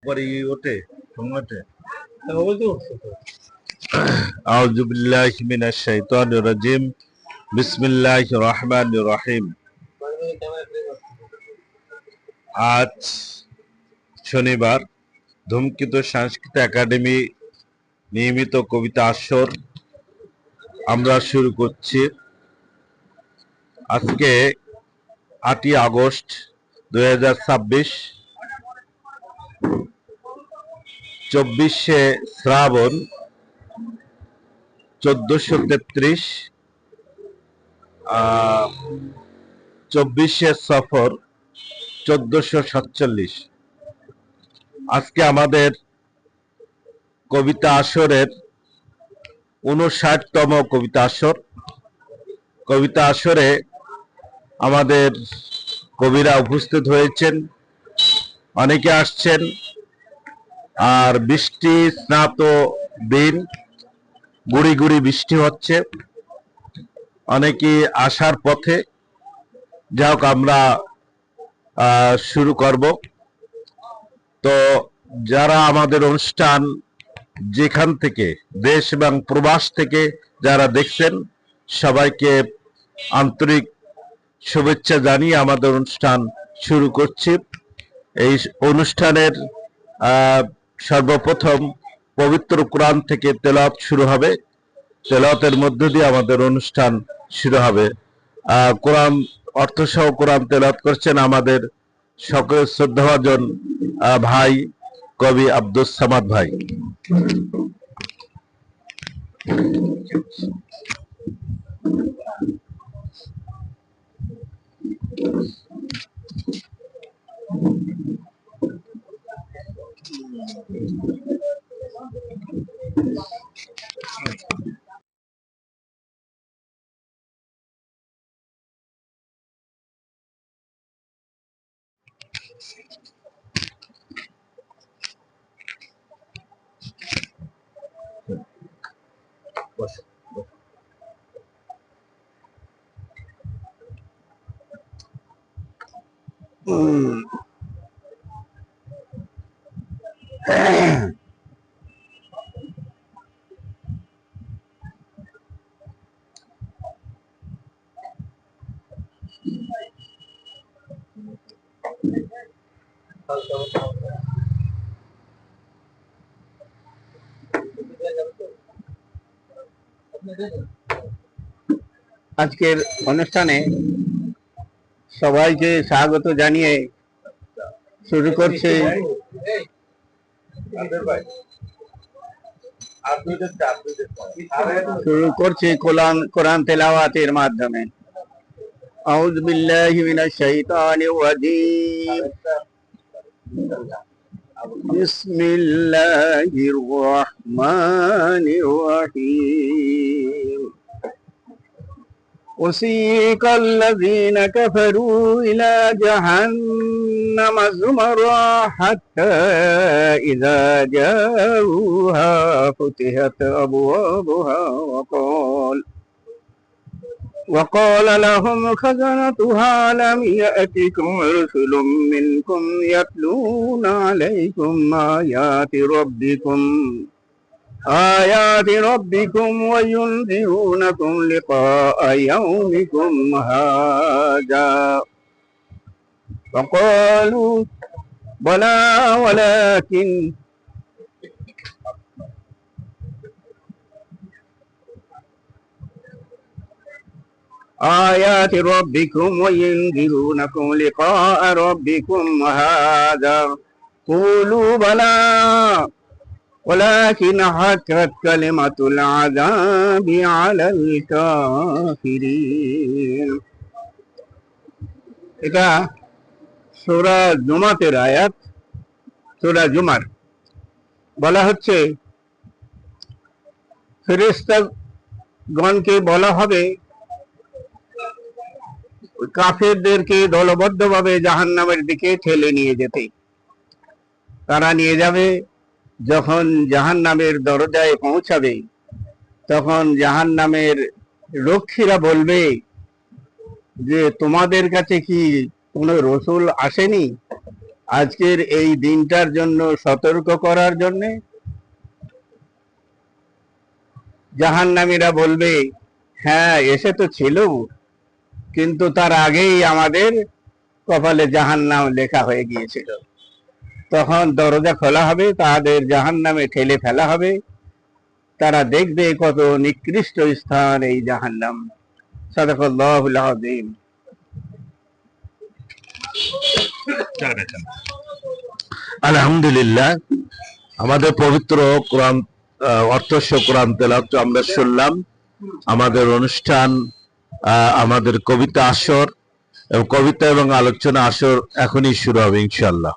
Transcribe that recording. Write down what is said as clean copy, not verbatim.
পরে ওঠে ওঠে। আউযু বিল্লাহি মিনাশ শাইতানির রাজিম। বিসমিল্লাহির রহমানির রহিম। আজ শনিবার ধূমকেতু সাংস্কৃতিক একাডেমি নিয়মিত কবিতা আসর আমরা শুরু করছি। আজকে 8ই আগস্ট 2026, 24শে শ্রাবণ 1433, 24শে সফর 1447। আজকে আমাদের কবিতা আসরের 59তম কবিতা আসর। কবিতা আসরে আমাদের কবিরা উপস্থিত হয়েছেন, অনেকে আসছেন। আর বৃষ্টি স্নাত দিন, গুড়ি গুড়ি বৃষ্টি হচ্ছে, অনেকে আসার পথে। যাই হোক, আমরা শুরু করব। তো যারা আমাদের অনুষ্ঠান যেখান থেকে, দেশ এবং প্রবাস থেকে যারা দেখছেন, সবাইকে আন্তরিক শুভেচ্ছা জানিয়ে আমাদের অনুষ্ঠান শুরু করছি। এই অনুষ্ঠানের সর্বপ্রথম পবিত্র কোরআন থেকে তেলাওয়াত শুরু হবে। তেলাওয়াতের মধ্য দিয়ে আমাদের অনুষ্ঠান শুরু হবে। কোরআন অর্থসহ কোরআন তেলাওয়াত করছেন আমাদের সকল শ্রদ্ধাভাজন ভাই কবি আব্দুস সামাদ ভাই। আজকের অনুষ্ঠানে সবাইকে স্বাগত জানিয়ে শুরু করছি কোরআন তেলাওয়াতের মাধ্যমে। আউযু বিল্লাহি মিনাশ শাইতানির রাজিম। বিসমিল্লাহির রহমানির রহিম। وسيق الذين كفروا إلى جهنم زمرا حتى إذا جاءوها فتحت أبوابها وقال لهم خزنتها لم يأتكم رسل منكم يتلون عليكم آيات ربكم وينذرونكم لقاء يومكم هذا فقالوا بلى ولكن آيات ربكم وينذرونكم لقاء ربكم هذا قولوا بلى ولكن حقت كلمة العذاب على الكافرين। এটা সূরা জুমাতের আয়াত। সূরা জুমার বলা হচ্ছে, ফেরেশতাগণকে বলা হবে কাফেরদেরকে দলবদ্ধভাবে জাহান্নামের দিকে ঠেলে নিয়ে যেতে। তারা নিয়ে যাবে। যখন জাহান্নামের দরজায় পৌঁছাবে, তখন জাহান্নামের রক্ষীরা বলবে যে তোমাদের কাছে কি কোনো রসুল আসেনি? আজকের এই দিনটার জন্য সতর্ক করার জন্য। জাহান্নামীরা বলবে, হ্যাঁ এসে তো ছিল, কিন্তু তার আগেই আমাদের কপালে জাহান্নাম লেখা হয়ে গিয়েছিল। তখন দরজা খোলা হবে, তাদের জাহান্নামে ঠেলে ফেলা হবে। তারা দেখবে কত নিকৃষ্ট স্থান এই জাহান্নাম। সাদাকাল্লাহুল আযীম। আলহামদুলিল্লাহ, আমাদের পবিত্র কোরআন অর্থস্ব কোরআন তেলাওয়াত আমরা শুনলাম। আমাদের অনুষ্ঠান, আমাদের কবিতা আসর এবং কবিতা এবং আলোচনা আসর এখনই শুরু হবে ইনশাআল্লাহ।